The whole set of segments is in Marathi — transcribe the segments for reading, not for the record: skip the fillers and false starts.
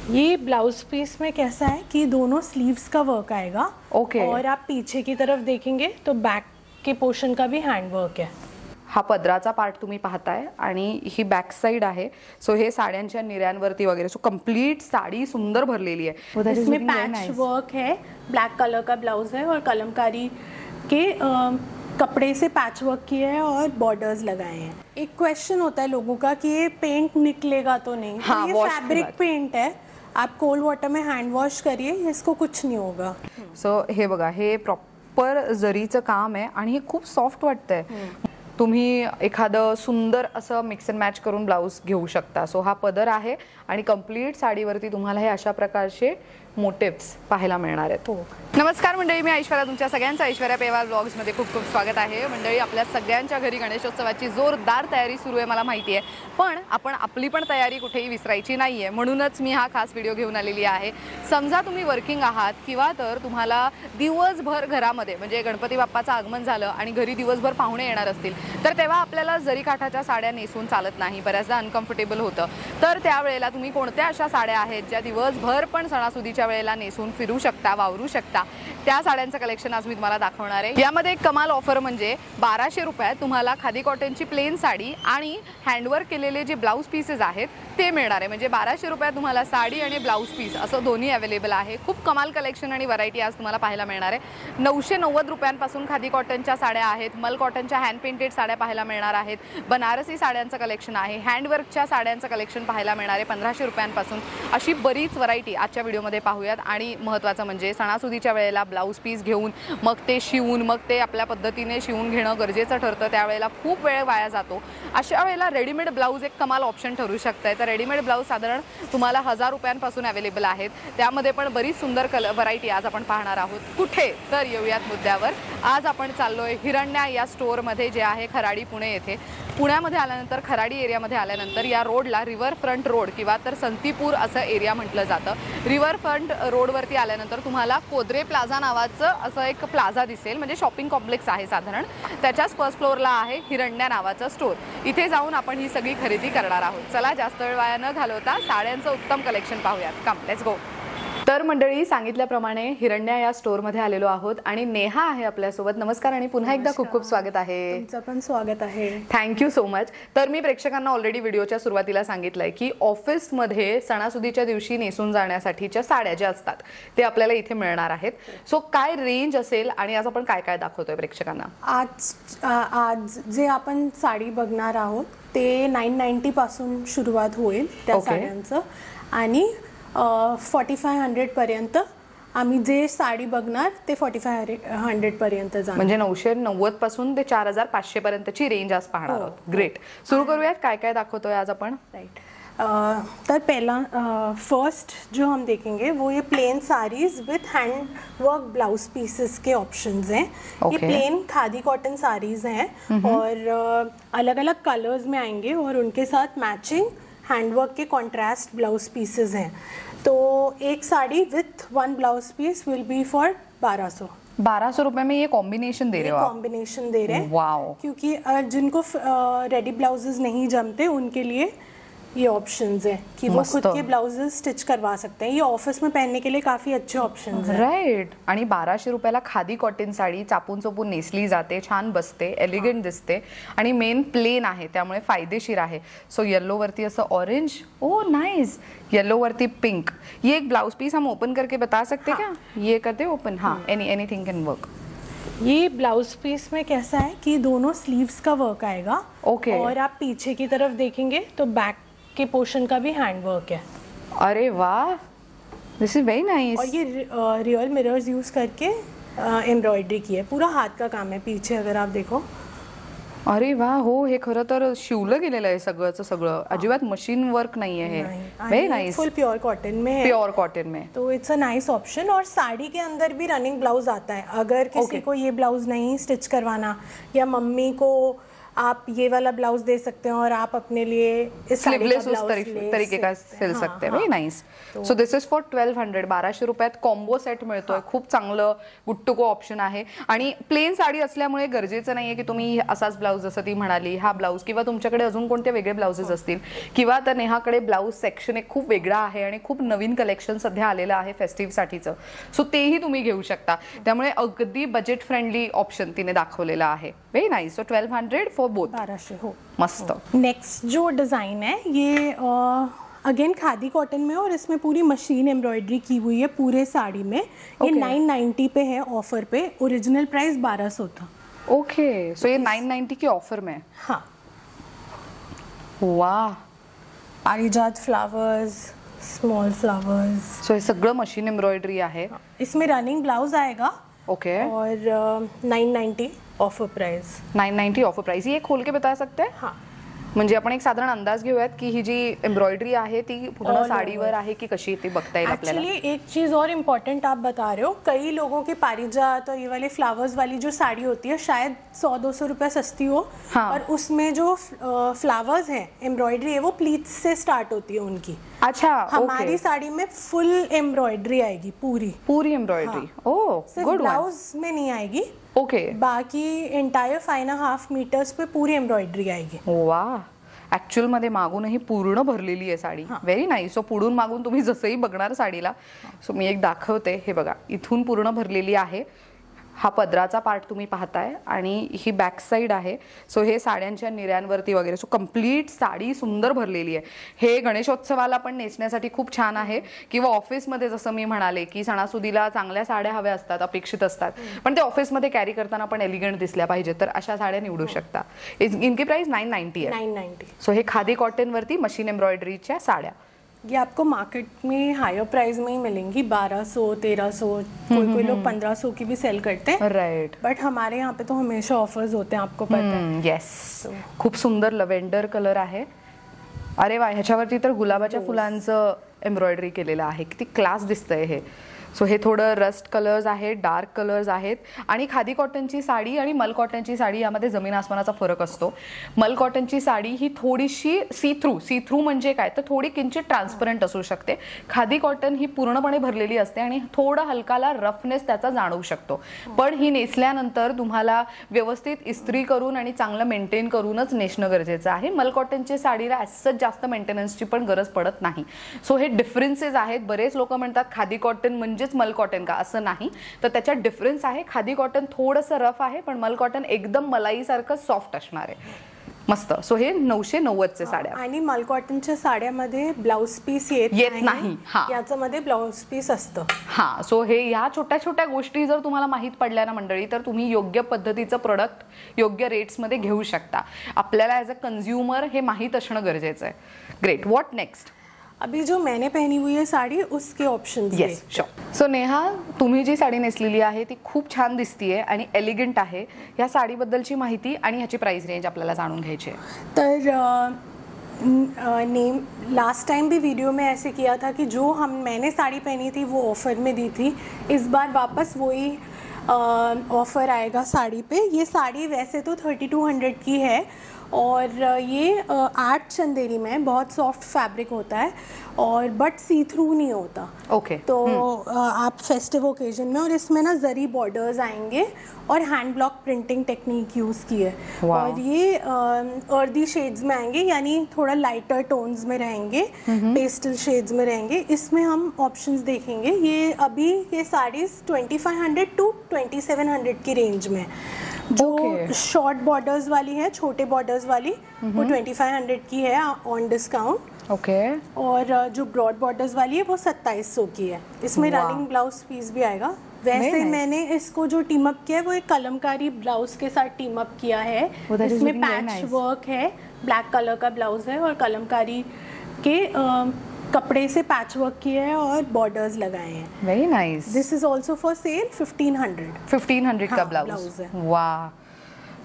ये ब्लाउज पीस में कैसा है कि दोनों स्लीव्स का वर्क आएगा। और आप पीछे की तरफ देखेंगे तो बैक के पोर्शन का भी हैंड वर्क है। हा पदराचा पार्ट तुम्ही पाहताय आणि ही बॅक साइड आहे। सो हे साड्यांच्या निऱ्यांवरती वगैरे सो कंप्लीट साडी सुंदर भरलेली आहे। इसमें पैच वर्क है, ब्लैक कलर का ब्लाउज है और कलमकारी के कपड़े से पैच वर्क किया है और बॉर्डर्स लगाए हैं। एक क्वेश्चन होता है लोगों का कि ये पेंट निकलेगा तो नहीं। हाँ, तो ये फैब्रिक पेंट है, आप कोल्ड वाटर में हैंड वॉश करिए, इसको कुछ नहीं होगा। सो हे बघा, हे प्रॉपर जरीचं काम आहे आणि हे खूप सॉफ्ट वाटतंय। तुम्ही एखादं सुंदर असं मिक्स अँड मॅच करून ब्लाउज घेऊ शकता। सो हा पदर आहे आणि कंप्लीट साडीवरती तुम्हाला हे अशा प्रकारचे मोटिव्स पाहायला मिळणार आहेत। नमस्कार मंडळी, मी ऐश्वर्या, तुमच्या सगळ्यांचं ऐश्वर्या पेवार ब्लॉग्स मध्ये खूप खूप स्वागत आहे। मंडळी, आपल्या सगळ्यांच्या घरी गणेशोत्सवाची जोरदार तयारी सुरू आहे मला माहिती आहे, पण आपण आपली पण तयारी कुठेही विसरायची नाहीये। म्हणूनच मी हा खास व्हिडिओ घेऊन आलेली आहे। समजा तुम्ही वर्किंग आहात किंवा तर तुम्हाला दिवसभर घरामध्ये म्हणजे गणपती बाप्पाचं आगमन झालं आणि घरी दिवसभर पाहुणे येणार असतील तर तेव्हा आपल्याला जरी काठाच्या साड्या नेसून चालत नाही, बऱ्याचदा अनकम्फर्टेबल होतं। तर त्यावेळेला तुम्ही कोणत्या अशा साड्या आहेत ज्या दिवसभर पण सणासुदीच्या वेळेला नेसून फिरू शकता, वावरू शकता, त्या साड्यांचं कलेक्शन आज मी तुम्हाला दाखवणार आहे। यामध्ये एक कमाल ऑफर म्हणजे 1200 रुपयात तुम्हाला खादी कॉटनची प्लेन साडी आणि हँडवर्क केलेले जे ब्लाउज पीसेस आहेत ते मिळणार आहे। म्हणजे 1200 रुपयात तुम्हाला साडी आणि ब्लाउज पीस असं दोन्ही अवेलेबल आहे। खूप कमाल कलेक्शन आणि व्हरायटी आज तुम्हाला पाहायला मिळणार आहे। 990 रुपयांपासून खादी कॉटनच्या साड्या आहेत, मल कॉटनच्या हँड पेंटेड साड्या पाहायला मिळणार आहेत, बनारसी साड्यांचं कलेक्शन आहे, हँडवर्कच्या साड्यांचं कलेक्शन पाहायला मिळणार आहे 1500 रुपयांपासून। अशी बरीच व्हरायटी आजच्या व्हिडिओमध्ये पाहूयात। आणि महत्त्वाचं म्हणजे सणासुदीच्या वेळेला ब्लाउज पीस घेऊन मग ते शिवून मग ते आपल्या पद्धतीने शिवून घेणं गरजेचं ठरतं, त्यावेळेला खूप वेळ वाया जातो। अशा वेळेला रेडीमेड ब्लाउज एक कमाल ऑप्शन ठरू शकतं। तर रेडीमेड ब्लाउज साधारण तुम्हाला 1000 रुपयांपासून अवेलेबल आहेत, त्यामध्ये पण बरीच सुंदर व्हरायटी आज आपण पाहणार आहोत। कुठे तर येऊयात मुद्द्यावर। आज आपण चाललोय हिरण्या या स्टोअरमध्ये जे आहे खराडी पुणे येथे। पुण्यामध्ये आल्यानंतर खराडी एरियामध्ये आल्यानंतर या रोडला रिव्हर फ्रंट रोड किंवा तर संतीपूर असं एरिया म्हटलं जातं। रिव्हर फ्रंट रोडवरती आल्यानंतर तुम्हाला कोदरे प्लाझा नावाचं असं एक प्लाझा दिसेल, म्हणजे शॉपिंग कॉम्प्लेक्स आहे साधारण, त्याच्याच फर्स्ट फ्लोअरला आहे हिरण्या नावाचं स्टोअर। इथे जाऊन आपण ही सगळी खरेदी करणार आहोत। चला जास्त वेळ वाया न घालवता साड्यांचं उत्तम कलेक्शन पाहूयात। Come let's go. तर मंडळी, सांगितल्याप्रमाणे हिरण्या या स्टोअरमध्ये आलेलो आहोत आणि नेहा आहे आपल्यासोबत। नमस्कार आणि पुन्हा एकदा खूप खूप स्वागत आहे। तुमचं पण स्वागत आहे। Thank you so much. तर मी प्रेक्षकांना ऑलरेडी व्हिडिओच्या सुरुवातीला सांगितलंय की ऑफिसमध्ये सणासुदीच्या दिवशी नेसून जाण्यासाठीच्या साड्या ज्या असतात ते आपल्याला इथे मिळणार आहेत। सो काय रेंज असेल आणि आज आपण काय काय दाखवतोय प्रेक्षकांना? आज जे आपण साडी बघणार आहोत ते 990 पासून सुरुवात होईल त्या साड्यांचं आणि 4500 पर्यंत आम्ही जे साडी बघणार ते 4500 पर्यंत जाणार। म्हणजे 990 पासून ते 4500 पर्यंतची रेंज आज पाहणार आहोत। ग्रेट, सुरू करूयात। काय काय दाखवतोय आज आपण? राइट। तर पहला फर्स्ट जो हम देखेंगे वो ये plain saris with hand work blouse pieces के ऑप्शंस हैं। ये प्लेन खादी कॉटन साड़ीज हैं और अलग अलग कलर्स में आएंगे और उनके साथ मैचिंग हैंडवर्क के कॉन्ट्रास्ट ब्लाउज पीसेस हैं। तो एक sari with 1 blouse piece will be for 1200 रुपए में ये कॉम्बिनेशन दे रहे हो आप? कॉम्बिनेशन दे रहे हैं। वाओ। क्योंकि जिनको रेडी ब्लाउजेस नहीं जमते उनके लिए ये ऑप्शंस है कि वो खुद के ब्लाउजेस स्टिच करवा सकते हैं। ये ऑफिस में पहनने के लिए काफी अच्छे ऑप्शंस हैं। राइट। आणि 1200 रुपयाला खादी कॉटन साडी चापून चोपून नेसली जाते, छान बसते, एलिगंट दिसते आणि मेन प्लेन आहे त्यामुळे फायदेशीर आहे। सो येलो वरती असं ऑरेंज, ओ नाइस, येलो वरती पिंक। ये एक ब्लाउज पीस हम ओपन करके बता सकते क्या? ये करते ओपन? हाँ, एनीथिंग कैन वर्क। ये ब्लाउज पीस में कैसा है कि दोनों स्लीव्स का वर्क आएगा। और आप पीछे की तरफ देखेंगे तो बैक के पोर्शन का भी हैंड वर्क है। अरे वाह, दिस इज वेरी नाइस। और ये रियल मिरर्स यूज करके एम्ब्रॉयडरी की है, पूरा हाथ का काम है पीछे अगर आप देखो। अरे वाह, हो, हे खरं तर शिवलं गेलेलं आहे सगळंचं सगळं, अजिबात मशीन वर्क नाही आहे हे। Very nice. फुल प्योर कॉटन में है। प्योर कॉटन में तो इट्स अ नाइस ऑप्शन। और साड़ी के अंदर भी रनिंग ब्लाउज आता है, अगर किसी को ये ब्लाउज नहीं स्टिच करवाना या मम्मी को आप ये वाला ब्लाउज दे सकते हैं और आप अपने लिए इस स्लीवलेस उस तरीके का सिल सकते हैं. Very nice. So this is for 1200. 1200 रुपयात कॉम्बो सेट मिळतोय. खूप चांगलं गुड टू गो ऑप्शन आहे. आणि प्लेन साडी असल्यामुळे गरजेचं नाहीये की तुम्ही असाच ब्लाउज जसं ती म्हणाली हा ब्लाउज किंवा तुमच्याकडे अजून कोणते वेगळे ब्लाउजेस असतील किंवा आता नेहाकडे ब्लाउज सेक्शन एक खूप वेगळा आहे आणि खूप नवीन कलेक्शन सध्या आलेलं आहे फेस्टिव्ह साठीचं. सो तेही तुम्ही घेऊ शकता. त्यामुळे अगदी बजेट फ्रेंडली ऑप्शन तिने दाखवलेला आहे. Very nice. So 1200 for both. 1200 हो. मस्त. नेक्स्ट जो डिजाइन है ये अगेन खादी कॉटन में और इसमें पूरी मशीन एम्ब्रॉयडरी की हुई है पूरे साड़ी में. ये 990 पे है ऑफर पे. ओरिजिनल प्राइस 1200 था. ओके. सो ये 990 की ऑफर में. हाँ. वाह. पारिजात फ्लावर्स, स्मॉल फ्लावर्स. सो ये सगळं मशीन एम्ब्रॉयडरी आहे. इसमें रनिंग ब्लाउज आएगा. ओके. और 990 ऑफर प्राइस. 990 offer price. ये खोल के बता सकते हैं. हाँ. म्हणजे आपण एक साधारण अंदाज घेऊयात की ही जी एम्ब्रॉयडरी आहे ती पूर्ण साडीवर आहे की कशी ती बघता येईल आपल्याला. एक्चुअली एक चीज और इम्पोर्टेंट आप बता रहे हो, कई लोगों के पारिजात और ये वाले फ्लावर्स वाली जो साड़ी होती है शायद 100-200 रुपया सस्ती हो. हाँ. और उसमें जो फ्लावर्स हैं एम्ब्रॉयडरी है वो प्लीट्स से स्टार्ट होती है उनकी. अच्छा. हमारी साड़ी में फुल एम्ब्रॉयडरी आएगी. पूरी एम्ब्रॉयडरी. Oh good. ब्लाउज में नहीं आएगी. ओके. बाकी एंटायर 5.5 मीटर्स पे पूरी एम्ब्रॉयडरी आएगी. वाह. ऍक्च्युअल मध्ये मागूनही पूर्ण भरलेली आहे साडी. Very nice. सो पुढून मागून तुम्ही जसंही बघणार साडीला. सो मी एक दाखवते. हे बघा इथून पूर्ण भरलेली आहे. हा पदराचा पार्ट तुम्ही पाहताय आणि ही बॅक साइड आहे. सो हे साड्यांच्या निऱ्यांवरती वगैरे. सो कंप्लीट साडी सुंदर भरलेली आहे. हे गणेशोत्सवाला पण नेसण्यासाठी खूप छान आहे किंवा ऑफिसमध्ये जसं मी म्हणाले की सणासुदीला चांगल्या साड्या हव्या असतात, अपेक्षित असतात, पण ते ऑफिसमध्ये कॅरी करताना पण एलिगंट दिसल्या पाहिजे तर अशा साड्या निवडू शकता. इनकी प्राइस 990 है. 990. सो हे खादी कॉटन वरती मशीन एम्ब्रॉयडरीच्या साड्या. ये आपको मार्केट में हायर प्राइस में ही मिलेंगी. 1200, 1300, कोई लोग 1500 की भी सेल करते हैं. राइट. बट हमारे यहाँ पे तो हमेशा ऑफर्स होते हैं, आपको पता है. येस. खूप सुंदर लव्हेंडर कलर आहे. अरे वा. ह्याच्यावरती तर गुलाबाच्या फुलांचं एम्ब्रॉयडरी केलेलं आहे. किती क्लास दिसतंय हे. सो हे थोडं रस्ट कलर्स आहेत, डार्क कलर्स आहेत आणि खादी कॉटनची साडी आणि मल कॉटनची साडी यामध्ये जमीन आसमानाचा फरक असतो. मल कॉटनची साडी ही थोडीशी सी थ्रू म्हणजे काय तर थोडी किंचित ट्रान्सपरंट असू शकते. खादी कॉटन ही पूर्णपणे भरलेली असते आणि थोडा हलकाला रफनेस त्याचा जाणवू शकतो. पण ही नेसल्यानंतर तुम्हाला व्यवस्थित इस्त्री करून आणि चांगलं मेंटेन करूनच नेसणं गरजेचं आहे. मल कॉटनची साडीला असंच जास्त मेंटेनन्सची पण गरज पडत नाही. सो हे डिफरन्सेस आहेत. बरेच लोक म्हणतात खादी कॉटन म्हणजे मल कॉटन का, असं नाही. तर त्याच्यात डिफरन्स आहे. खादी कॉटन थोडंसं रफ आहे पण मल कॉटन एकदम मलाई सारखं सॉफ्ट असणार आहे. मस्त. सो हे 990 चे साड्या. आणि मल कॉटनच्या साड्यामध्ये ब्लाउज पीस येत नाही. याच्यामध्ये ब्लाउज पीस असतं. हा. सो हे ह्या छोट्या छोट्या गोष्टी जर तुम्हाला माहित पडल्या ना मंडळी तर तुम्ही योग्य पद्धतीचं प्रोडक्ट योग्य रेट्स मध्ये घेऊ शकता. आपल्याला ऍज अ कंझ्युमर हे माहित असणं गरजेचं आहे. ग्रेट. What next. अभी जो मैंने पहनी हुई है साड़ी उसके options. Yes sure. So Neha तुम्ही जी साडी नेसलेली आहे ती खूप छान दिसतीये आणि एलिगंट आहे. या साडीबद्दलची माहिती आणि ह्याची प्राइस रेंज आपल्याला जाणून घ्यायची आहे. तर लास्ट टाइम भी वीडियो में ऐसे किया था कि जो मैंने साड़ी पहनी थी वो ऑफ़र में दी थी. इस बार वापस वही ऑफ़र आएगा साड़ी पे. ये साड़ी वैसे तो 3200 की है और ये 8 चंदेरी में बहुत सॉफ्ट फैब्रिक होता है और बट सी थ्रू नहीं होता. ओके. तो आप फेस्टिव ओकेजन में और इसमें ना जरी बॉर्डर्स आएंगे और hand block printing technique use की है. और ये अर्दी शेड्स में आएंगे यानी थोड़ा लाइटर टोन्स में रहेंगे, पेस्टल शेड्स में रहेंगे. इसमें हम ऑप्शंस देखेंगे. ये अभी ये साड़ीज 2500 टू 2700 की रेंज में. जो शॉर्ट बॉर्डर्स वाली है, छोटे बॉर्डर्स वाली, वो 2500 की है ऑन डिस्काउंट. ओके. और जो ब्रॉड बॉर्डर्स वाली है वो 2700 की है. इसमें रनिंग ब्लाउज पीस भी आएगा. वैसे मैंने इसको जो टीम अप किया है वो एक कलमकारी ब्लाउज के साथ टीम अप किया है. इसमें पैच वर्क है, ब्लैक कलर का ब्लाउज है और कलमकारी के कपड़े से पैच वर्क किए हैं और बॉर्डर्स लगाए हैं. Very nice. This is also for sale 1500 का ब्लाउज. वाह.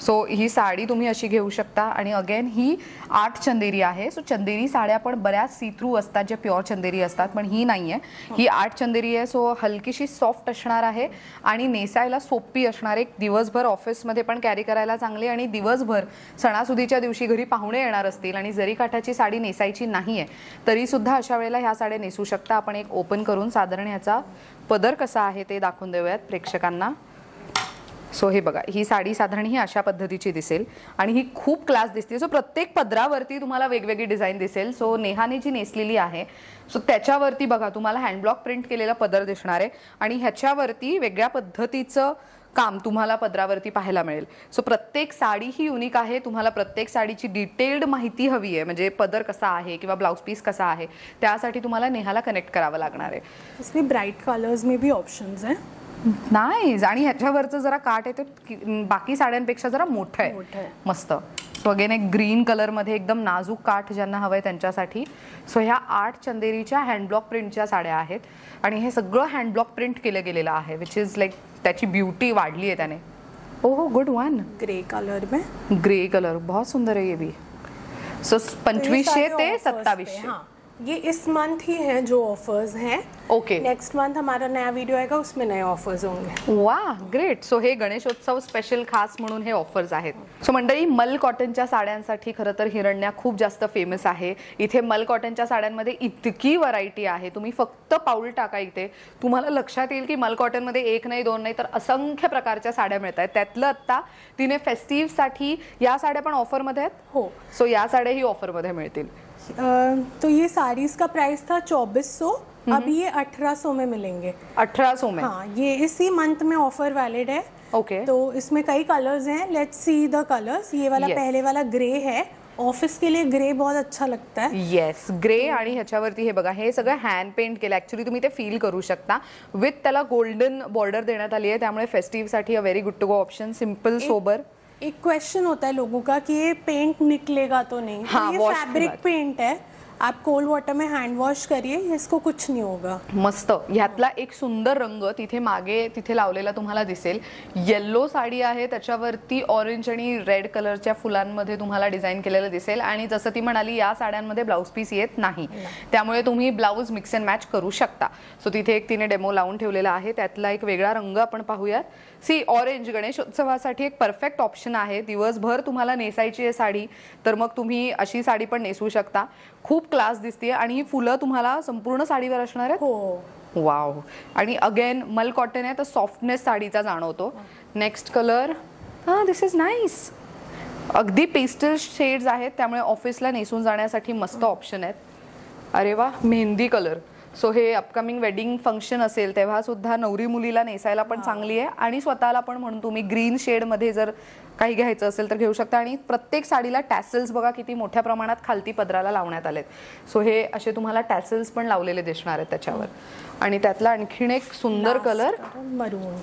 सो ही साडी तुम्ही अशी घेऊ शकता. आणि अगेन ही 8 चंदेरी आहे. सो चंदेरी साड्या पण बऱ्याच सी थ्रू असतात, जे प्युअर चंदेरी असतात, पण ही नाही आहे, ही 8 चंदेरी आहे. सो हलकीशी सॉफ्ट असणार आहे आणि नेसायला सोपी असणार आहे. दिवसभर ऑफिसमध्ये पण कॅरी करायला चांगली, आणि दिवसभर सणासुदीच्या दिवशी घरी पाहुणे येणार असतील आणि जरी काठाची साडी नेसायची नाही आहे तरी सुद्धा अशा वेळेला ह्या साड्या नेसू शकता. आपण एक ओपन करून साधारण ह्याचा पदर कसा आहे ते दाखवून देऊयात प्रेक्षकांना. सो हे बघा, ही साडी साधारण ही अशा पद्धतीची दिसेल आणि ही खूप क्लास दिसते. सो प्रत्येक पदरावरती तुम्हाला वेगवेगळी डिझाईन दिसेल. सो नेहाने जी नेसलेली आहे सो त्याच्यावरती बघा तुम्हाला हँडब्लॉक प्रिंट केलेला पदर दिसणार आहे आणि ह्याच्यावरती वेगळ्या पद्धतीचं काम तुम्हाला पदरावरती पाहायला मिळेल. सो प्रत्येक साडी ही युनिक आहे. तुम्हाला प्रत्येक साडीची डिटेल्ड माहिती हवी आहे, म्हणजे पदर कसा आहे किंवा ब्लाउज पीस कसा आहे, त्यासाठी तुम्हाला नेहाला कनेक्ट करावं लागणार आहे. इसमें ब्राइट कलर्स में भी ऑप्शंस हैं. नाईस. आणि ह्याच्यावरचं जरा काठ आहे ते बाकी साड्यांपेक्षा जरा मोठं आहे, मस्त. सो अगेन एक ग्रीन कलरमध्ये एकदम नाजूक काठ ज्यांना हवं आहे त्यांच्यासाठी. सो ह्या 8 चंदेरीच्या हँडब्लॉक प्रिंटच्या साड्या आहेत आणि हे सगळं हँडब्लॉक प्रिंट केलं गेलेलं आहे, विच इज लाईक त्याची ब्युटी वाढली आहे त्याने. Oh good one. Grey colour में, ग्रे कलर बहुत सुंदर है ये भी. सो 2500 ते 2700 ये इस मंथ ही है जो ऑफर्स हैं. ओके. नेक्स्ट मंथ हमारा नया वीडियो आएगा, उसमें नए ऑफर्स होंगे. वाह ग्रेट. सो हे गणेशोत्सव स्पेशल खास म्हणून हे ऑफर्स आहेत. सो मंडळी, मल कॉटनच्या साड्यांसाठी खरं तर हिरण्या खूप जास्त फेमस आहे. इथे मल कॉटनच्या साड्यांमध्ये इतकी व्हरायटी आहे, तुम्ही फक्त पाऊल टाका इथे, तुम्हाला लक्षात येईल की मल कॉटनमध्ये 1 नाही 2 नाही तर असंख्य प्रकारच्या साड्या मिळत आहेत. त्यातलं आत्ता तिने फेस्टिव्हसाठी या साड्या पण ऑफरमध्ये आहेत. हो. सो या साड्या ही ऑफरमध्ये मिळतील. तो ये साड़ीज का प्राइस था 2400, अभी ये 1800 में मिलेंगे. 1800 में? हाँ, ये इसी मंथ में ऑफर वैलिड है. ओके. तो इसमें कई कलर्स हैं. Let's see the colours. ये वाला पहले वाला ग्रे है. ऑफिस के लिए ग्रे बहुत अच्छा लगता है. Yes, grey. आणि ह्याच्यावरती हे बघा, हे सगळं हँड पेंट केलं. ऍक्च्युली तुम्ही ते फील करू शकता. विथ त्याला गोल्डन बॉर्डर देण्यात आली आहे, त्यामुळे फेस्टिव्हसाठी a very good to go option. Simple sober. एक क्वेश्चन होता है लोगों का कि ये पेंट निकलेगा तो नहीं. हाँ, तो ये फैब्रिक पेंट है, आप कोल्ड वाटर में हैंड वॉश करिए, इसको कुछ नहीं होगा. मस्त. ह्यातला एक सुंदर रंग तिथे मागे तिथे लावलेला तुम्हाला दिसेल. येल्लो साडी आहे, त्याच्यावरती ऑरेंज आणि रेड कलरच्या फुलांमध्ये तुम्हाला डिझाईन केलेलं दिसेल. आणि जसं ती म्हणाली, या साड्यांमध्ये ब्लाऊज पीस येत नाही, त्यामुळे तुम्ही ब्लाऊज मिक्स अँड मॅच करू शकता. सो तिथे एक तिने डेमो लावून ठेवलेला आहे. त्यातला एक वेगळा रंग आपण पाहूयात. सी ऑरेंज गणेशोत्सवासाठी एक परफेक्ट ऑप्शन आहे. दिवसभर तुम्हाला नेसायची आहे साडी, तर मग तुम्ही अशी साडी पण नेसू शकता. खूप क्लास दिसते आणि ही फुलं तुम्हाला संपूर्ण साडीवर असणार आहेत. हो. वाव. आणि अगेन मल कॉटन आहे तर सॉफ्टनेस साडीचा जाणवतो. Next colour, this is nice. अगदी पेस्टल शेड्स आहेत, त्यामुळे ऑफिसला नेसून जाण्यासाठी मस्त ऑप्शन आहेत. अरे वा, मेहंदी कलर. सो हे अपकमिंग वेडिंग फंक्शन असेल तेव्हा सुद्धा नवरी मुलीला नेसायला पण चांगली आहे आणि स्वतःला पण, म्हणून तुम्ही ग्रीन शेडमध्ये जर काही घ्यायचं असेल तर घेऊ शकता. आणि प्रत्येक साडीला टॅसल्स बघा किती मोठ्या प्रमाणात खालती पदराला लावण्यात आलेत. सो हे असे तुम्हाला टॅसल्स पण लावलेले दिसणार आहेत त्याच्यावर. आणि त्यातला आणखीन एक सुंदर कलर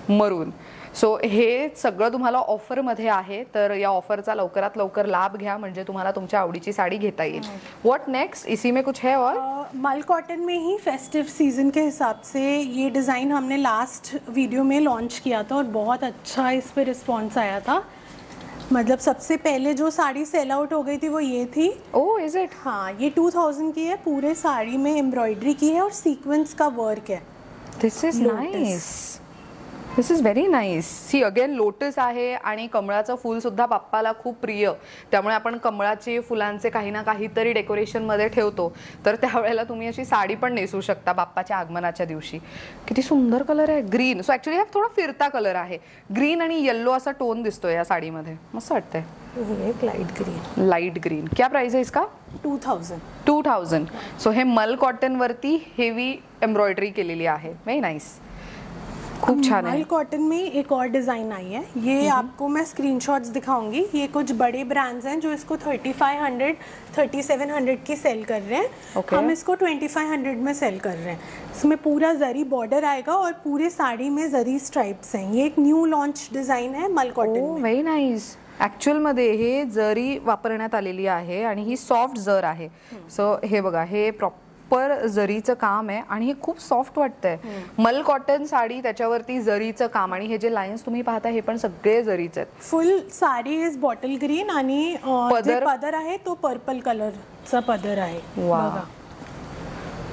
मरून. सो हे सगळं तुम्हाला ऑफरमध्ये आहे, तर या ऑफरचा लवकरात लवकर लाभ घ्या, म्हणजे तुम्हाला तुमच्या आवडीची साडी घेता येईल. What next? इसी में कुछ है और? मल कॉटन में ही फेस्टिव सीजन के हिसाब से ये डिज़ाइन हमने लास्ट वीडियो में लॉन्च किया था और बहुत अच्छा इस पर रिस्पॉन्स आया था. मतलब सबसे पहले जो साड़ी सेल आउट हो गई थी वो ये थी. Oh is it? हाँ, ये 2000 की है. पूरे साड़ी में एम्ब्रॉयडरी की है और सीक्वेंस का वर्क है. This is nice. This is very nice. See again lotus आहे आणि कमळाचं फूल सुद्धा बाप्पाला खूप प्रिय, त्यामुळे आपण कमळाचे फुलांचे काही ना काहीतरी डेकोरेशनमध्ये ठेवतो, तर त्यावेळेला तुम्ही अशी साडी पण नेसू शकता बाप्पाच्या आगमनाच्या दिवशी. किती सुंदर कलर आहे, ग्रीन. सो ॲक्च्युली हा थोडा फिरता कलर आहे. ग्रीन आणि येल्लो असा टोन दिसतोय या साडीमध्ये, मस्त वाटतंय. Light green. Light green. क्या प्राइस है इसका? 2000. सो हे मल कॉटन वरती हेवी एम्ब्रॉयडरी केलेली आहे. व्हेरी नाईस, खूप छान है. मल कॉटन में एक और डिज़ाइन आई है. ये आपको मैं स्क्रीनशॉट्स दिखाऊंगी. ये कुछ बड़े ब्रांड्स हैं जो इसको 3500 3700 की सेल कर रहे हैं. हम इसको 2500 में सेल कर रहे हैं. इसमें पूरा जरी बॉर्डर आएगा और पूरे साड़ी में जरी स्ट्राइप्स हैं. ये एक न्यू लॉन्च डिज़ाइन है मल कॉटन में. Very nice. ॲक्च्युअलमध्ये हे जरी वापरण्यात आलेली आहे आणि ही सॉफ्ट जर आहे. सो हे बघा, हे प्रॉपर जरीचं काम आहे आणि हे खूप सॉफ्ट वाटतंय. मल कॉटन साडी त्याच्यावरती जरीचं काम आणि हे जे लाईन्स तुम्ही पाहता हे पण सगळे जरीचे आहेत. फुल साडी इज बॉटल ग्रीन आणि पदर आहे तो पर्पल कलरचा पदर आहे. बघा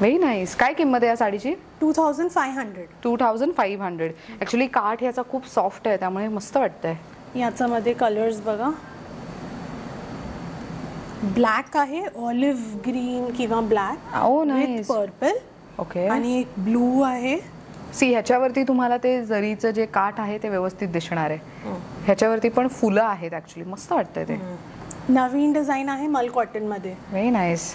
व्हेरी नाईस. काय किंमत आहे या साडीची? 2500. ऍक्च्युली काठ याचा खूप सॉफ्ट आहे त्यामुळे मस्त वाटतंय. याच्यामध्ये कलर्स बघा, ब्लॅक आहे, ऑलिव्ह ग्रीन किंवा ब्लॅक विथ पर्पल. ओके. आणि एक ब्लू आहे. सी ह्याच्यावरती तुम्हाला ते जरीचं जे काठ आहे ते व्यवस्थित दिसणार आहे. ह्याच्यावरती पण फुलं आहेत ऍक्च्युली, मस्त वाटतंय ते. नवीन डिझाईन आहे मल कॉटन मध्ये. Very nice.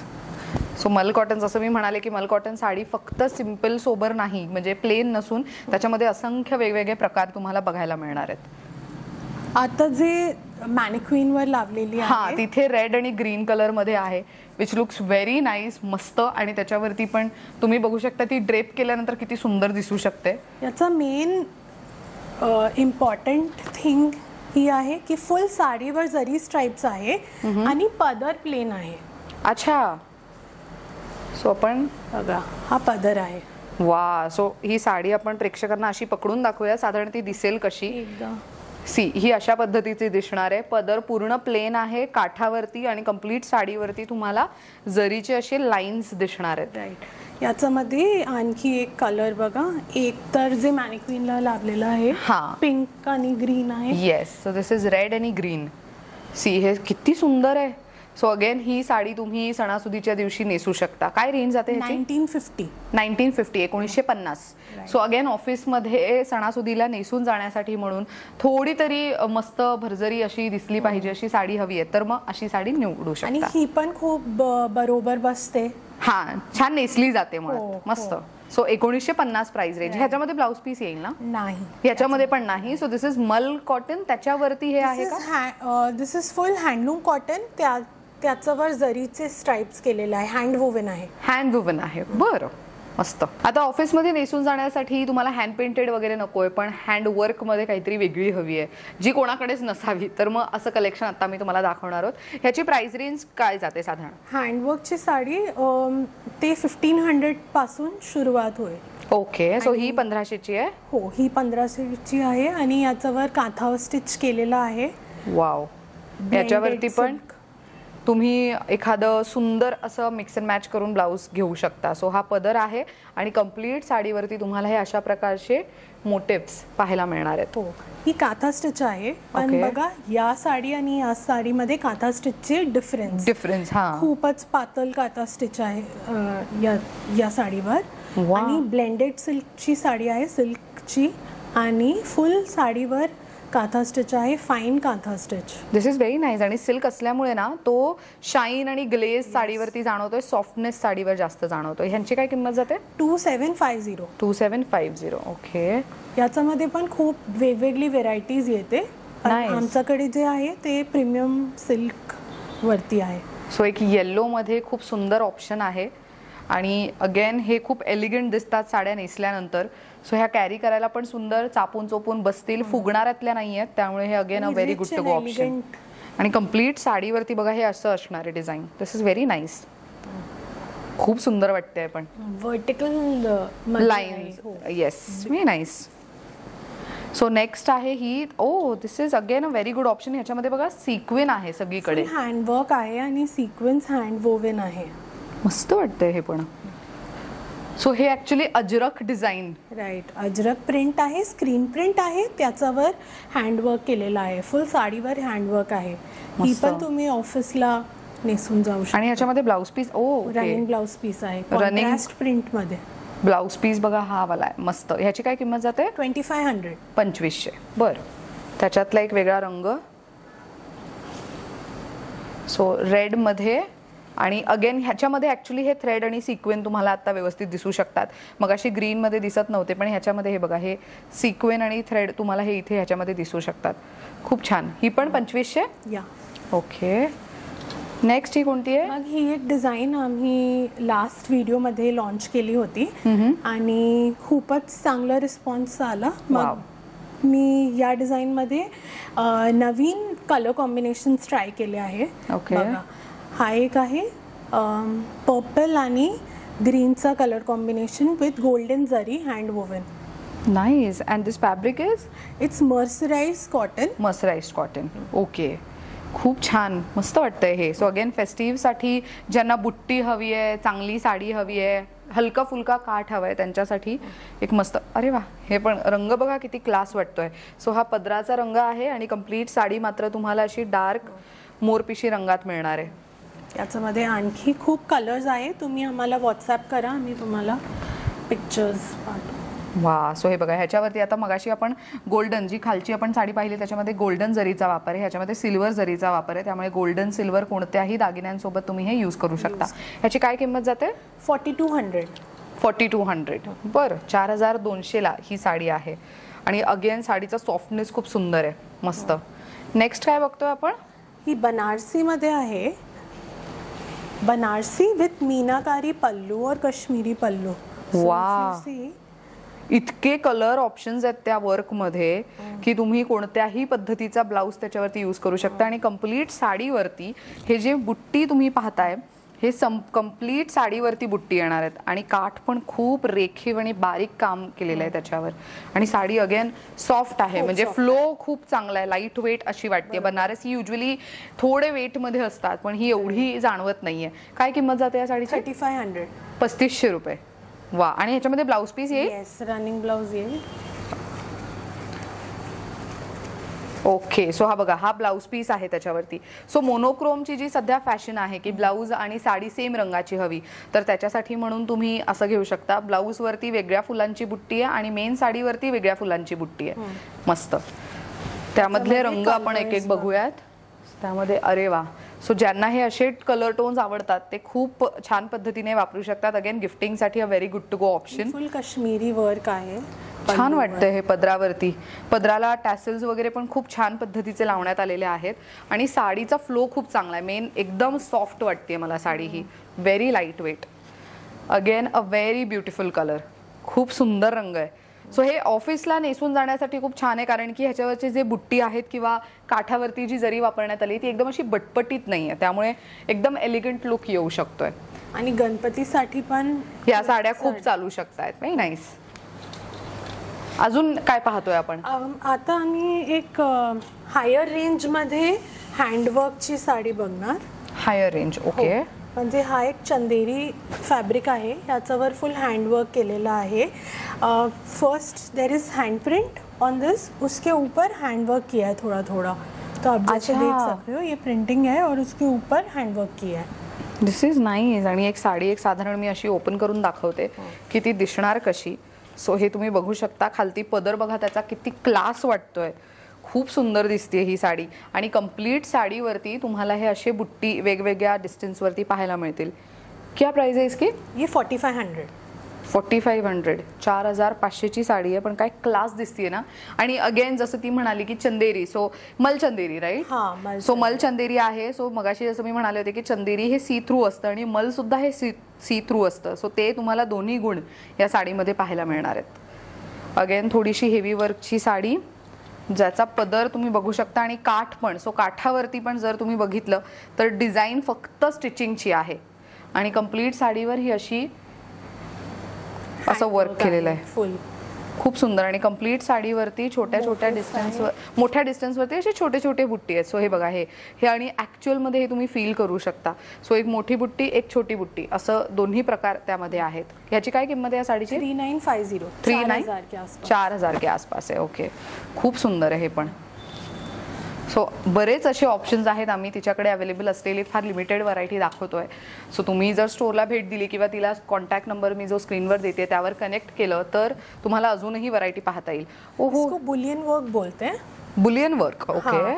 सो मल कॉटन, जसं मी म्हणाले की मल कॉटन साडी फक्त सिम्पल सोबर नाही, म्हणजे प्लेन नसून त्याच्यामध्ये असंख्य वेगवेगळे प्रकार तुम्हाला बघायला मिळणार आहेत. आता जे मॅनिक्विन वर लावलेली आहे तिथे रेड आणि ग्रीन कलर मध्ये आहे, विच लुक्स व्हेरी नाईस. मस्त. आणि त्याच्यावरती पण तुम्ही बघू शकता ती ड्रेप केल्यानंतर किती सुंदर दिसू शकते. याचा मेन इम्पॉर्टंट थिंग ही आहे की फुल साडीवर जरी स्ट्राइप्स आहे आणि पदर प्लेन आहे. अच्छा. सो आपण बघा हा पदर आहे. वा. सो ही साडी आपण प्रेक्षकांना अशी पकडून दाखवूया साधारण ती दिसेल कशी. सी ही अशा पद्धतीची दिसणार आहे. पदर पूर्ण प्लेन आहे काठावरती आणि कंप्लीट साडीवरती तुम्हाला जरीचे असे लाईन्स दिसणार आहेत. राईट. याच्यामध्ये आणखी एक कलर बघा, एक तर जे मॅनिक्विनला लावलेलं आहे पिंक आणि ग्रीन आहे. Yes. So this is red आणि ग्रीन. सी हे किती सुंदर आहे. सो अगेन ही साडी तुम्ही सणासुदीच्या दिवशी नेसू शकता. काय रेंज जाते? 1950. 1950. सो अगेन ऑफिसमध्ये सणासुदीला नेसून जाण्यासाठी म्हणून थोडी तरी मस्त भरजरी अशी दिसली पाहिजे अशी साडी हवी आहे तर मग अशी साडी निवडू शकता. आणि ही पण खूप बरोबर बसते. छान नेसली जाते म्हणून. मस्त. So 1950 price range. ह्याच्यामध्ये ब्लाउज पीस येईल ना? नाही, ह्याच्यामध्ये पण नाही. सो दिस इज मल कॉटन, त्याच्यावरती हे आहे का? दिस इज फुल हँडलूम कॉटन. त्याच्यावर जरीचे स्ट्राइप्स केलेले आहे. हँड वुवन आहे. हँड वुवन आहे. बरं. मस्त. आता ऑफिसमध्ये नेसून जाण्यासाठी तुम्हाला हँड पेंटेड वगैरे नकोय, पण हँड वर्क मध्ये काहीतरी वेगळी हवी आहे जी कोणाकडेच नसावी, तर मग असं कलेक्शन आता मी तुम्हाला दाखवणार आहोत. ह्याची प्राइस रेंज काय जाते साधारण? हँडवर्कची साडी ते 1500 पासून सुरुवात होईल. ओके. सो ही 1500ची आहे? हो, ही 1500ची आहे आणि याच्यावर काथावर स्टिच केलेला आहे. वाव. याच्यावरती पण तुम्ही एखादं सुंदर असं मिक्स अँड मॅच करून ब्लाऊज घेऊ शकता. सो हा पदर आहे आणि कंप्लीट साडीवरती तुम्हाला हे अशा प्रकारचे मोटिव्स पाहायला मिळणार आहेत. हो, ही काथा स्टिच आहे. पण बघा या साडी आणि या साडीमध्ये काथा स्टिचचे डिफरन्स खूपच पातळ काथा स्टिच आहे या साडीवर. आणि ब्लेंडेड सिल्कची साडी आहे, सिल्कची, आणि फुल साडीवर काथा स्टिच आहे, fine kantha stitch. This is very nice. आणि सिल्क असल्यामुळे ना तो शाईन आणि ग्लेज साडीवरती जाणवतोय, सॉफ्टनेस साडीवर जास्त जाणवतोय. ह्यांची काय किंमत जाते? 2750. 2750. ओके. याच्यामध्ये पण खूप वेगवेगळी व्हेरायटीज येते. आमच्याकडे जे आहे ते प्रीमियम सिल्क वरती आहे. सो एक येल्लो मध्ये खूप सुंदर ऑप्शन आहे आणि अगेन हे खूप एलिगंट दिसतात साड्या नेसल्यानंतर. सो ह्या कॅरी करायला पण सुंदर, चापून चोपून बसतील, फुगणाऱ्यातल्या नाही आहेत, त्यामुळे हे again a very good to go option. आणि कम्प्लीट साडीवरती बघा हे असं असणार आहे design. This is very nice. खूप सुंदर वाटतंय. पण vertical line. Yes, very nice. So next आहे ही. This is again a very good option. ह्याच्यामध्ये बघा सिक्वेन आहे सगळीकडे, हँडवर्क आहे आणि सिक्वेन्स हँड वोवेन आहे. मस्त वाटतंय हे पण. सो हे actually Ajrak design. Right. Ajrak print आहे, स्क्रीन प्रिंट आहे, त्याच्यावर हँडवर्क केलेलं आहे. फुल साडीवर हँडवर्क आहे. ही पण तुम्ही ऑफिसला नेसून जाऊ शकता. आणि याच्यामध्ये blouse piece running blouse piece आहे, कॉन्ट्रास्ट प्रिंट मध्ये ब्लाउज पीस बघा हा वाला आहे. मस्त. ह्याची काय किंमत जाते? 2500. 2500. बरं. त्याच्यातला एक वेगळा रंग. सो रेड मध्ये. आणि अगेन ह्याच्यामध्ये ऍक्च्युली हे थ्रेड आणि सिक्वेन तुम्हाला आता व्यवस्थित दिसू शकतात. मग अशी ग्रीन मध्ये दिसत नव्हते, पण ह्याच्यामध्ये हे बघा हे सिक्वेन आणि थ्रेड तुम्हाला हे इथे ह्याच्यामध्ये दिसू शकतात. खूप छान. ही पण 2500. या. ओके. नेक्स्ट ही कोणती आहे? मग ही एक डिझाईन आम्ही लास्ट व्हिडिओमध्ये लॉन्च केली होती आणि खूपच चांगला रिस्पॉन्स आला. मग मी या डिझाईनमध्ये नवीन कलर कॉम्बिनेशन्स ट्राय केले आहे. ओके. हा एक आहे पर्पल आणि ग्रीनचा colour combination with golden zari hand woven. Nice. And this fabric is? It's mercerise cotton. Mercerised cotton. Okay. खूप छान, मस्त वाटतंय हे. सो अगेन फेस्टिव्हसाठी ज्यांना बुट्टी हवी आहे, चांगली साडी हवी आहे, हलका फुलका काठ हवा आहे, त्यांच्यासाठी एक मस्त. अरे वा, हे पण रंग बघा किती क्लास वाटतोय. सो हा पदराचा रंग आहे आणि कम्प्लीट साडी मात्र तुम्हाला अशी डार्क मोरपिशी रंगात मिळणार आहे. याच्यामध्ये आणखी खूप कलर्स आहे. तुम्ही आम्हाला व्हॉट्सॲप करा, आम्ही तुम्हाला पिक्चर्स पाठवू. वा. सो हे बघा, ह्याच्यावरती आता मगाशी आपण गोल्डन, जी खालची आपण साडी पाहिली त्याच्यामध्ये गोल्डन जरीचा वापर आहे, ह्याच्यामध्ये सिल्वर जरीचा वापर आहे. त्यामुळे गोल्डन सिल्वर कोणत्याही दागिन्यांसोबत तुम्ही हे यूज करू शकता. ह्याची काय किंमत जाते? 4200. 4200. बरं, 4200ला ही साडी आहे. आणि अगेन साडीचा सॉफ्टनेस खूप सुंदर आहे, मस्त. नेक्स्ट काय बघतोय आपण? ही बनारसीमध्ये आहे. बनारसी विथ मीनाकारी पल्लू और कश्मीरी पल्लू. वा. इतके कलर ऑप्शन्स आहेत त्या वर्कमध्ये की तुम्ही कोणत्याही पद्धतीचा ब्लाऊज त्याच्यावरती यूज करू शकता. आणि कम्प्लीट साडीवरती हे जे बुट्टी तुम्ही पाहताय, हे कम्प्लीट साडीवरती बुट्टी येणार आहेत. आणि काठ पण खूप रेखीव आणि बारीक काम केलेलं आहे त्याच्यावर. आणि साडी अगेन सॉफ्ट आहे, म्हणजे फ्लो खूप चांगला आहे, लाईट वेट अशी वाटते. बनारसी युजली थोडे वेटमध्ये असतात, पण ही एवढी जाणवत नाहीये. काय किंमत जाते या साडीची? 3500. 3500 रुपये. वा. आणि ह्याच्यामध्ये ब्लाऊज पीस येईल? येस, रनिंग ब्लाऊज येईल. ओके. सो हा बघा, हा ब्लाऊज पीस आहे त्याच्यावरती. सो मोनोक्रोमची जी सध्या फॅशन आहे की ब्लाऊज आणि साडी सेम रंगाची हवी, तर त्याच्यासाठी म्हणून तुम्ही असं घेऊ शकता. ब्लाऊजवरती वेगळ्या फुलांची बुट्टी आहे आणि मेन साडीवरती वेगळ्या फुलांची बुट्टी आहे. मस्त. त्यामधले रंग आपण एक एक बघूयात. त्यामध्ये अरे वा. सो ज्यांना हे असे कलर टोन्स आवडतात ते खूप छान पद्धतीने वापरू शकतात. अगेन गिफ्टिंगसाठी a very good to go option. Full Kashmiri work आहे. छान वाटतंय हे पदरावरती. पदराला टॅसल्स वगैरे पण खूप छान पद्धतीचे लावण्यात आलेले आहेत. आणि साडीचा फ्लो खूप चांगला आहे. मेन एकदम सॉफ्ट वाटते मला साडी ही, very light weight. Again a very beautiful colour, खूप सुंदर रंग आहे. सो हे ऑफिसला नेसून जाण्यासाठी खूप छान आहे, कारण की ह्याच्यावरचे जे बुट्टी आहेत किंवा काठावरती जी जरी वापरण्यात आली ती एकदम अशी बटपटीत नाही आहे, त्यामुळे एकदम एलिगंट लुक येऊ शकतोय. आणि गणपतीसाठी पण या साड्या खूप चालू शकतात. Very nice. अजून काय पाहतोय आपण? आता आम्ही एक हायर रेंजमध्ये हँडवर्कची साडी बघणार. Higher range. ओके. म्हणजे हा एक चंदेरी फॅब्रिक आहे, याच्यावर फुल हँडवर्क केलेला आहे. First there is hand print on this, उसके ऊपर हैंडवर्क किया है थोड़ा थोड़ा. तो आप जैसे देख सकते हो ये प्रिंटिंग है और उसके ऊपर हैंडवर्क किया है. This is nice. आणि एक साडी एक साधारण मी अशी ओपन करून दाखवते की ती दिसणार कशी. सो हे तुम्ही बघू शकता. खालती पदर बघा त्याचा किती क्लास वाटतोय, खूप सुंदर दिसते ही साडी. आणि कम्प्लीट साडीवरती तुम्हाला हे असे बुट्टी वेगवेगळ्या डिस्टन्सवरती पाहायला मिळतील. क्या प्राइस आहे इसकी? ये 4500. 4500. 4500ची साडी आहे, पण काय क्लास दिसतीये ना. आणि अगेन जसं ती म्हणाली की चंदेरी, सो मल चंदेरी, राईट? सो मल चंदेरी आहे. सो मगाशी जसं मी म्हणाले होते की चंदेरी हे सी थ्रू असतं आणि मल सुद्धा हे सी थ्रू असतं. सो ते तुम्हाला दोन्ही गुण या साडीमध्ये पाहायला मिळणार आहेत. अगेन थोडीशी हेवी वर्कची साडी, ज्याचा पदर तुम्ही बघू शकता आणि काठ पण. सो काठावरती पण जर तुम्ही बघितलं तर डिझाईन फक्त स्टिचिंगची आहे आणि कम्प्लीट साडीवर ही अशी असं वर्क केलेलं आहे. फुल खूप सुंदर. आणि कम्प्लीट साडीवरती छोट्या छोट्या डिस्टन्सवर, मोठ्या डिस्टन्सवरती असे छोटे छोटे बुट्टी आहेत. सो हे बघा, हे आणि ॲक्च्युअलमध्ये हे तुम्ही फील करू शकता. सो एक मोठी बुट्टी, एक छोटी बुट्टी, असं दोन्ही प्रकार त्यामध्ये आहेत. ह्याची काय किंमत आहे या साडीची? 3950. 4000 के आसपास आहे. ओके. खूप सुंदर आहे हे पण. सो बरेच असे ऑप्शन्स आहेत. आम्ही तिच्याकडे अवेलेबल असलेली फार लिमिटेड व्हरायटी दाखवतोय. सो तुम्ही जर स्टोरला भेट दिली किंवा तिला कॉन्टॅक्ट नंबर मी जो स्क्रीनवर देते त्यावर कनेक्ट केलं तर तुम्हाला अजूनही व्हरायटी पाहता येईल. ओहो, बुलियन वर्क बोलते हैं. Boolean work. ओके.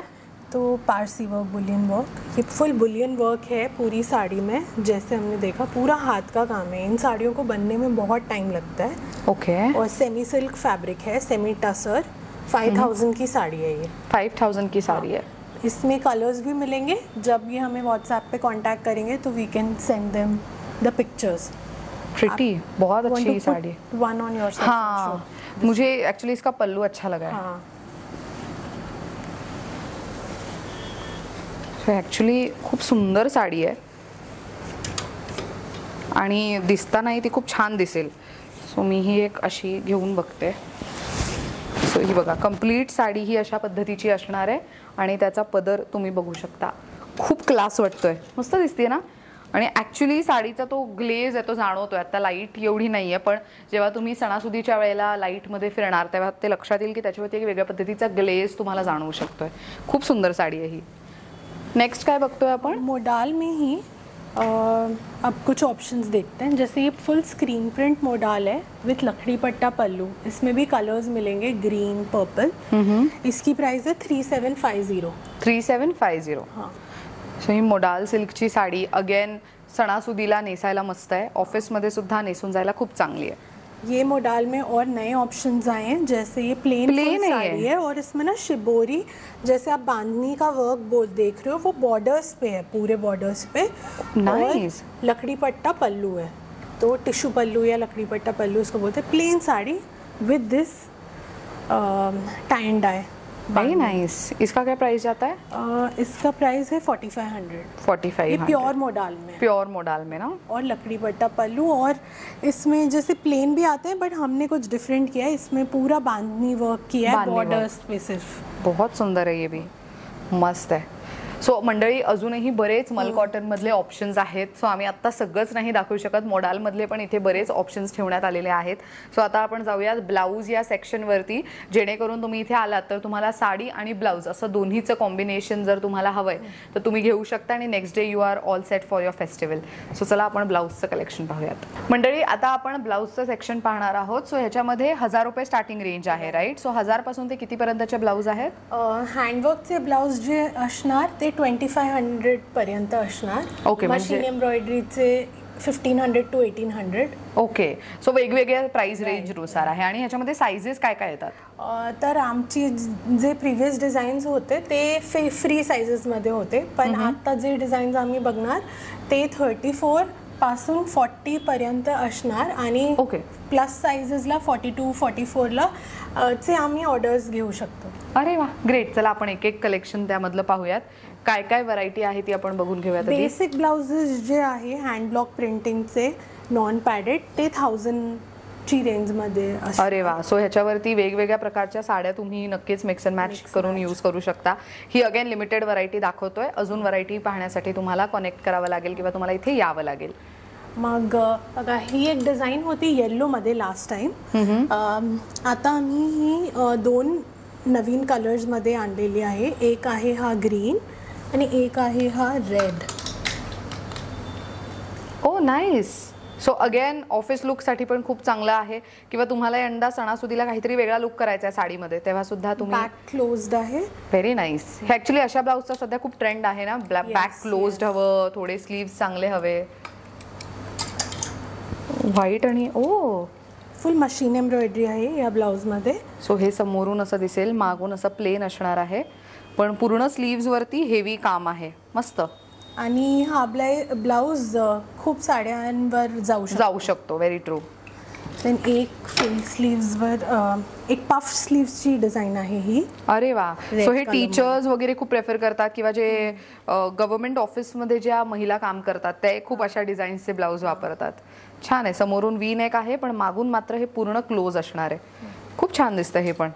तो पारसी वर्क, बुलियन वर्क, ये फुल बुलियन वर्क है पूरी साड़ी में. जैसे हमने देखा पूरा हाथ का काम है. इन साड़ियों को बनने में बहुत टाइम लगता है. ओके. और सेमी सिल्क फैब्रिक है, सेमी टसर. 5000 की साड़ी है ये. 5000 की साड़ी है. इसमें कलर्स भी मिलेंगे. जब ये हमें व्हाट्सएप पे कांटेक्ट करेंगे तो we can send them the pictures. Pretty, बहुत अच्छी साड़ी है. One on yourself. हाँ, मुझे एक्चुअली इसका पल्लू अच्छा लगा है. हाँ. एक्चुअली खूप सुंदर साडी आहे. आणि दिसतानाही ती खूप छान दिसेल. सो मी ही एक अशी घेऊन बघते. सो ही बघा कंप्लीट साडी ही अशा पद्धतीची असणार आहे आणि त्याचा पदर तुम्ही बघू शकता. खूप क्लास वाटतोय, मस्त दिसते ना. आणि ॲक्च्युली साडीचा तो ग्लेज आहे तो जाणवतोय. आता लाईट एवढी नाही आहे, पण जेव्हा तुम्ही सणासुदीच्या वेळेला लाईटमध्ये फिरणार तेव्हा ते लक्षात येईल की त्याच्यावरती एक वेगळ्या पद्धतीचा ग्लेज तुम्हाला जाणवू शकतोय. खूप सुंदर साडी आहे ही. नेक्स्ट काय बघतोय आपण? मोडाल में ही अब कुछ ऑप्शंस देखते हैं. जैसे ये फुल स्क्रीन प्रिंट मोडाल है विथ लकड़ी पट्टा पल्लू. इसमें भी कलर्स मिलेंगे, ग्रीन, पर्पल. इसकी प्राइस है 3750. 3750. हाँ. सो ही मोडाल सिल्कची साडी अगेन सणासुदीला नेसायला मस्त आहे. ऑफिसमध्ये सुद्धा नेसून जायला खूप चांगली आहे. ये मोडाल में और नए ऑप्शंस आए हैं. जैसे ये प्लेन साड़ी है और इसमें ना शिबोरी जैसे आप बांधनी का वर्क देख रहे हो वो बॉर्डर्स पे है, पूरे बॉर्डर्स पे. नाइस. लकड़ी पट्टा पल्लू है, तो टिश्यू पल्लू या लकड़ी पट्टा पल्लू इसको बोलते हैं. Plain sari with this tie and dye. Very nice. इसका क्या प्राइस जाता है? इसका प्राइस है 4500. 4500. ये प्योर मोडाल में. प्योर मोडाल में ना. और लकड़ी पट्टा पल्लू. और इसमें जैसे प्लेन भी आते हैं बट हमने कुछ डिफरेंट किया है. इसमें पूरा बांधनी वर्क किया है बॉर्डर्स पे सिर्फ. बहुत सुंदर है, ये भी मस्त है. सो मंडळी अजूनही बरेच मल कॉटन मधले ऑप्शन्स आहेत. सो आम्ही आता सगळंच नाही दाखवू शकत, मोडाल मधले पण इथे बरेच ऑप्शन्स ठेवण्यात आलेले आहेत. सो आता आपण जाऊया ब्लाऊज या सेक्शनवरती, जेणेकरून तुम्ही इथे आलात तर तुम्हाला साडी आणि ब्लाऊज असं दोन्हीचं कॉम्बिनेशन जर तुम्हाला हवंय तर तुम्ही घेऊ शकता आणि next day you are all set for your festival. So चला आपण ब्लाऊजचं कलेक्शन पाहूयात. मंडळी आता आपण ब्लाऊजचं सेक्शन पाहणार आहोत. सो ह्याच्यामध्ये 1000 रुपये स्टार्टिंग रेंज आहे, राईट? सो 1000 पासून ते कितीपर्यंतचे ब्लाऊज आहेत? हँडवर्कचे ब्लाऊज जे असणार ते 2500 पर्यंत असणार. ओके. मशीन एम्ब्रॉयडरीचे 1500 to 1800. ओके. सो वेगवेगळ्या प्राइस रेंज नुसार आहे. आणि ह्याच्यामध्ये साइजेस काय काय येतात? तर आमची जे प्रिव्हियस डिझाईन्स होते ते फ्री साइजेसमध्ये होते, पण आता जे डिझाईन्स आम्ही बघणार ते 34 पासून 40 पर्यंत असणार. आणि प्लस साइजेसला 42, 44 ला चे आम्ही ऑर्डर्स घेऊ शकतो. अरे वा, ग्रेट. चला आपण एक एक कलेक्शन त्यामधलं पाहूयात. काय काय व्हरायटी आहे ती आपण बघून घेऊयात. बेसिक ब्लाउजेस जे आहे हँड ब्लॉक प्रिंटिंगचे नॉन पॅडेड ते 1000 ची रेंज मध्ये. अरे वा. सो ह्याच्यावरती वेगवेगळ्या प्रकारच्या साड्या तुम्ही नक्कीच मिक्स अँड मॅच करून यूज करू शकता. ही अगेन लिमिटेड व्हरायटी दाखवतोय. अजून व्हरायटी पाहण्यासाठी तुम्हाला कनेक्ट करावं लागेल किंवा तुम्हाला इथे यावं लागेल. मग बघा ही एक डिझाईन होती येल्लो मध्ये लास्ट टाइम. आता आम्ही ही 2 नवीन कलर्स मध्ये आणलेली आहे. एक आहे हा ग्रीन आणि एक आहे हा red. Oh nice. So again office लुकसाठी पण खूप चांगलं आहे किंवा तुम्हाला यंदा सणासुदीला काहीतरी वेगळा लुक करायचा आहे साडीमध्ये तेव्हा सुद्धा तुम्ही. बॅक क्लोज्ड आहे. Very nice. हे ऍक्च्युली अशा ब्लाऊजचा सध्या खूप ट्रेंड आहे ना, बॅक क्लोज्ड हवं, थोडे स्लीव्स चांगले हवे. व्हाईट आणि ओ फुल मशीन एम्ब्रॉयडरी आहे या ब्लाउज मध्ये. सो हे समोरून असं दिसेल, मागून असं प्लेन असणार आहे, पण पूर्ण स्लीव्स वरती हेवी काम आहे. मस्त. आणि हा ब्लाउज खूप साड्यांवर जाऊ शकतो. Very true. देन एक फुल स्लीव्स वर एक पफ स्लीव्सची डिझाईन आहे ही. अरे वा. सो हे टीचर्स वगैरे खूप प्रेफर करतात किंवा जे गव्हर्नमेंट ऑफिसमध्ये ज्या महिला काम करतात ते खूप अशा डिझाईन्सचे ब्लाऊज वापरतात. छान आहे. समोरून वी नेक आहे पण मागून मात्र हे पूर्ण क्लोज असणार आहे. खूप छान दिसतं हे पण.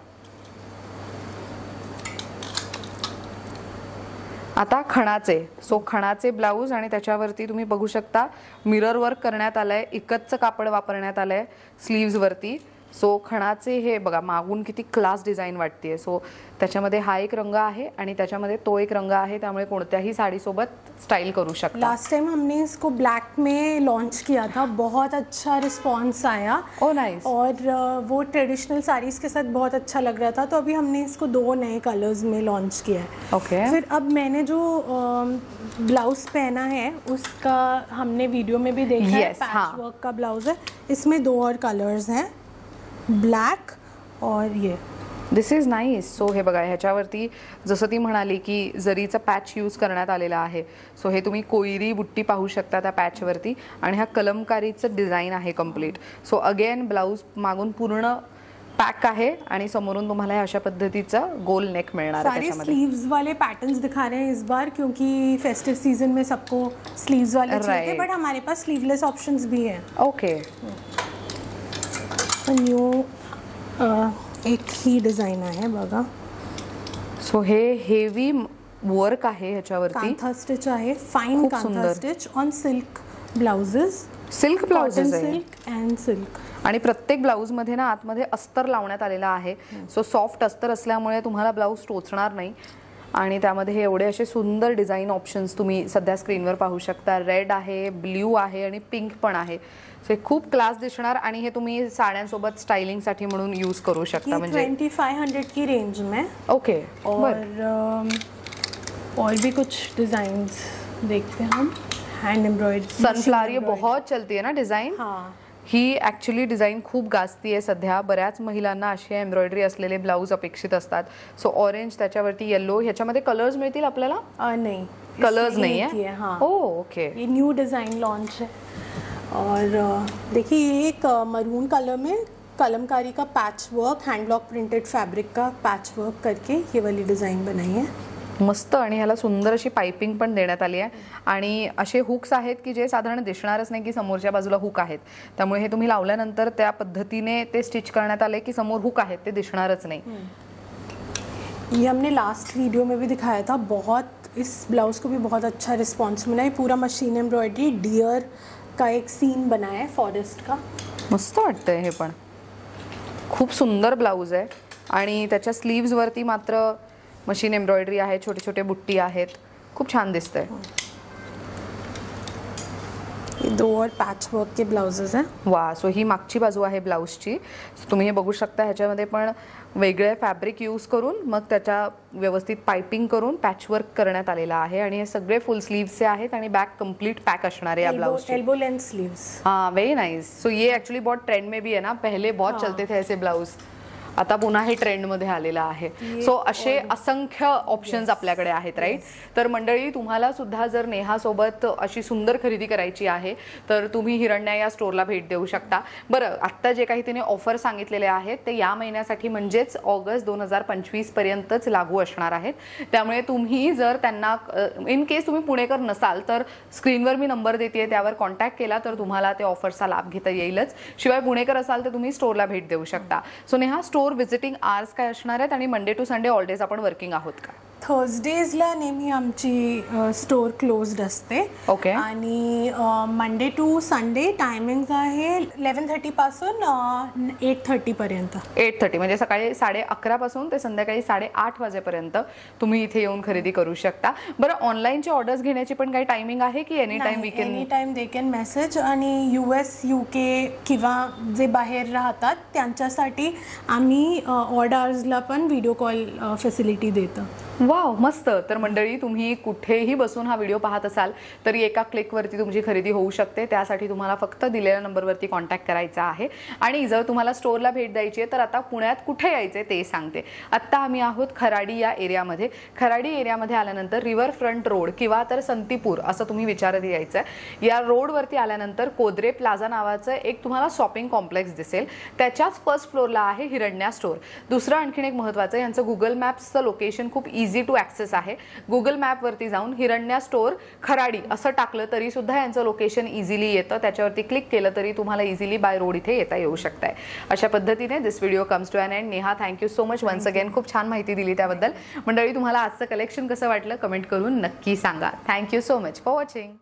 आता खणाचे. सो खणाचे ब्लाऊज आणि त्याच्यावरती तुम्ही बघू शकता मिरर वर्क करण्यात आलंय, इकतचं कापड वापरण्यात आलंय स्लीव्स वरती. सो खणाचे हे बघा मागून किती क्लास डिझाईन वाटते. सो त्याच्यामध्ये हा एक रंग आहे आणि त्याच्यामध्ये तो एक रंग आहे, त्यामुळे कोणत्याही साडी सोबत स्टाइल करू शकता. लास्ट टाइम हमने इसको ब्लैक में लॉन्च किया था, बहुत अच्छा रिस्पॉन्स आया. Oh nice. और वो ट्रेडिशनल साड़ीज के साथ बहुत अच्छा लग रहा था, तो अभी हमने इसको 2 नए कलर्स में लॉन्च किया है. ओके. फिर अब मैंने जो ब्लाउज पहना है उसका हमने वीडियो में भी देखा है. पैच वर्क का ब्लाउज है. इसमें 2 और कलर्स हैं, ब्लॅक और ये. दिस इज नाईस. सो हे बघा ह्याच्यावरती जसं ती म्हणाली की जरीचा पॅच यूज करण्यात आलेला आहे. सो हे तुम्ही कोयरी बुट्टी पाहू शकता त्या पॅचवरती आणि हा कलमकारीचं डिझाईन आहे कम्प्लीट. सो अगेन ब्लाऊज मागून पूर्ण पॅक आहे आणि समोरून तुम्हाला अशा पद्धतीचा गोल नेक मिळणार आहे. सारे स्लीव्स वाले पैटर्न्स दिखा रहे हैं इस बार क्योंकि फेस्टिव सीजन में सबको स्लीव्स वाले चाहिए, बट हमारे पास स्लीवलेस ऑप्शंस भी हैं. ओके. न्यू एक ही डिझाईन आहे बघा. सो हे हेवी वर्क आहे ह्याच्यावरती. कांथा स्टिच आहे, fine kantha stitch on silk blouses. Silk blouses आहे, सिल्क अँड सिल्क. आणि प्रत्येक ब्लाऊज मध्ये ना आतमध्ये अस्तर लावण्यात आलेला आहे. सो सॉफ्ट अस्तर असल्यामुळे तुम्हाला ब्लाऊज टोचणार नाही. आणि त्यामध्ये हे एवढे असे सुंदर डिझाईन ऑप्शन्स तुम्ही सध्या स्क्रीनवर पाहू शकता. रेड आहे, ब्ल्यू आहे आणि पिंक पण आहे. सो हे खूप क्लास दिसणार आणि हे तुम्ही साड्यांसोबत स्टाइलिंग साठी म्हणून यूज करू शकता. म्हणजे 2500 की रेंज में. ओके. और भी कुछ डिजाइन्स देखते हैं हम. हैंड एम्ब्रॉयडरी, सनफ्लावर ये बहुत चलती है ना डिझाईन. हाँ, ही ॲक्च्युली डिझाईन खूप गाजती आहे सध्या. बऱ्याच महिलांना असे एम्ब्रॉयडरी असलेले ब्लाऊज अपेक्षित असतात. सो ऑरेंज, त्याच्यावरती येलो, ह्याच्यामध्ये कलर्स मिळतील आपल्याला? नहीं, कलर्स नहीं है. हाँ. ओके. ये न्यू डिज़ाइन लॉन्च है. और देखिए ये एक मरून कलर में कलमकारी का पैच work, hand block printed fabric का पैच वर्क करके ये वाली डिज़ाइन बनाई है. मस्त. आणि ह्याला सुंदर अशी पाइपिंग पण देण्यात आली आहे. आणि असे हुक्स आहेत की जे साधारण दिसणारच नाही की समोरच्या बाजूला हुक आहेत. त्यामुळे हे तुम्ही लावल्यानंतर त्या पद्धतीने ते स्टिच करण्यात आले की समोर हुक आहेत ते दिसणारच नाही. ये हमने लास्ट वीडियो में भी दिखाया था. बहुत इस ब्लाउज को भी बहुत अच्छा रिस्पॉन्स मिला है. पूरा मशीन एम्ब्रॉयडरी डियर का एक सीन बना है फॉरेस्ट का. मस्त वाटतंय हे पण. खूप सुंदर ब्लाऊज आहे आणि त्याच्या स्लीव्स वरती मात्र मशीन एम्ब्रॉयडरी आहे, छोटे छोटे बुट्टी आहेत. खूप छान दिसतंय. ये 2 और पैच वर्क के ब्लाउजेस हैं. वा. सो ही मागची बाजू आहे ब्लाऊजची. तुम्ही हे बघू शकता. ह्याच्यामध्ये पण वेगळे फॅब्रिक यूज करून मग त्याच्या व्यवस्थित पाइपिंग करून पॅचवर्क करण्यात आलेला आहे. आणि हे सगळे फुल स्लीव्सचे आहेत आणि बॅक कंप्लीट पॅक असणार आहे या ब्लाउज. Elbow length sleeves. हाँ, वेरी नाइस. सो ये एक्चुअली बहुत ट्रेंड में भी है ना. पहले बहुत चलते थे ऐसे ब्लाउज. आता पुन्हा हे ट्रेंडमध्ये आलेला आहे. सो असे असंख्य ऑप्शन्स आपल्याकडे आहेत, राईट. तर मंडळी, तुम्हाला सुद्धा जर नेहासोबत अशी सुंदर खरेदी करायची आहे तर तुम्ही हिरण्या या स्टोअरला भेट देऊ शकता. बरं, आत्ता जे काही तिने ऑफर सांगितलेले आहेत ते या महिन्यासाठी म्हणजेच ऑगस्ट 2025 पर्यंतच लागू असणार आहेत. त्यामुळे तुम्ही जर त्यांना इन केस तुम्ही पुणेकर नसाल तर स्क्रीनवर मी नंबर देते, त्यावर कॉन्टॅक्ट केला तर तुम्हाला ते ऑफरचा लाभ घेता येईलच. शिवाय पुणेकर असाल तर तुम्ही स्टोअरला भेट देऊ शकता. So Neha, store visiting hours काय असणार आहेत आणि Monday to Sunday all days आपण वर्किंग आहोत का? थर्सडेजला नेहमी आमची स्टोअर क्लोज्ड असते. ओके. आणि मंडे टू संडे टायमिंग्स आहे 11:30 पासून 8:30 पर्यंत. 8:30 म्हणजे सकाळी 11:30 पासून ते संध्याकाळी 8:30 वाजेपर्यंत तुम्ही इथे येऊन खरेदी करू शकता. बरं, ऑनलाईनचे ऑर्डर्स घेण्याची पण काही टायमिंग आहे की any time we can? Any time they can message. आणि US, UK किंवा जे बाहेर राहतात त्यांच्यासाठी आम्ही ऑर्डर्सला पण व्हिडिओ कॉल फॅसिलिटी देतो. वाव, मस्त. तर मंडळी, तुम्ही कुठेही बसून हा व्हिडिओ पाहत असाल तरी एका क्लिकवरती तुमची खरेदी होऊ शकते. त्यासाठी तुम्हाला फक्त दिलेल्या नंबरवरती कॉन्टॅक्ट करायचा आहे. आणि जर तुम्हाला स्टोअरला भेट द्यायची आहे तर आता पुण्यात कुठे यायचे ते सांगते. आत्ता आम्ही आहोत खराडी या एरियामध्ये. खराडी एरियामध्ये आल्यानंतर रिव्हर फ्रंट रोड किंवा तर संतीपूर असं तुम्ही विचारत यायचं आहे. या रोडवरती आल्यानंतर कोदरे प्लाझा नावाचं एक तुम्हाला शॉपिंग कॉम्प्लेक्स दिसेल. त्याच्याच फर्स्ट फ्लोअरला आहे हिरण्या स्टोअर. दुसरं आणखीन एक महत्त्वाचं, यांचं गुगल मॅप्सचं लोकेशन खूप इझी टू ॲक्सेस आहे. गुगल मॅपवरती जाऊन हिरण्या स्टोअर खराडी असं टाकलं तरी सुद्धा यांचं लोकेशन इझिली येतं. त्याच्यावरती क्लिक केलं तरी तुम्हाला इझिली बाय रोड इथे येता येऊ शकताय. अशा पद्धतीने this video comes to an end. Neha, thank you so much once again. खूप छान माहिती दिली त्याबद्दल. मंडळी, तुम्हाला आजचं कलेक्शन कसं वाटलं कमेंट करून नक्की सांगा. Thank you so much for watching.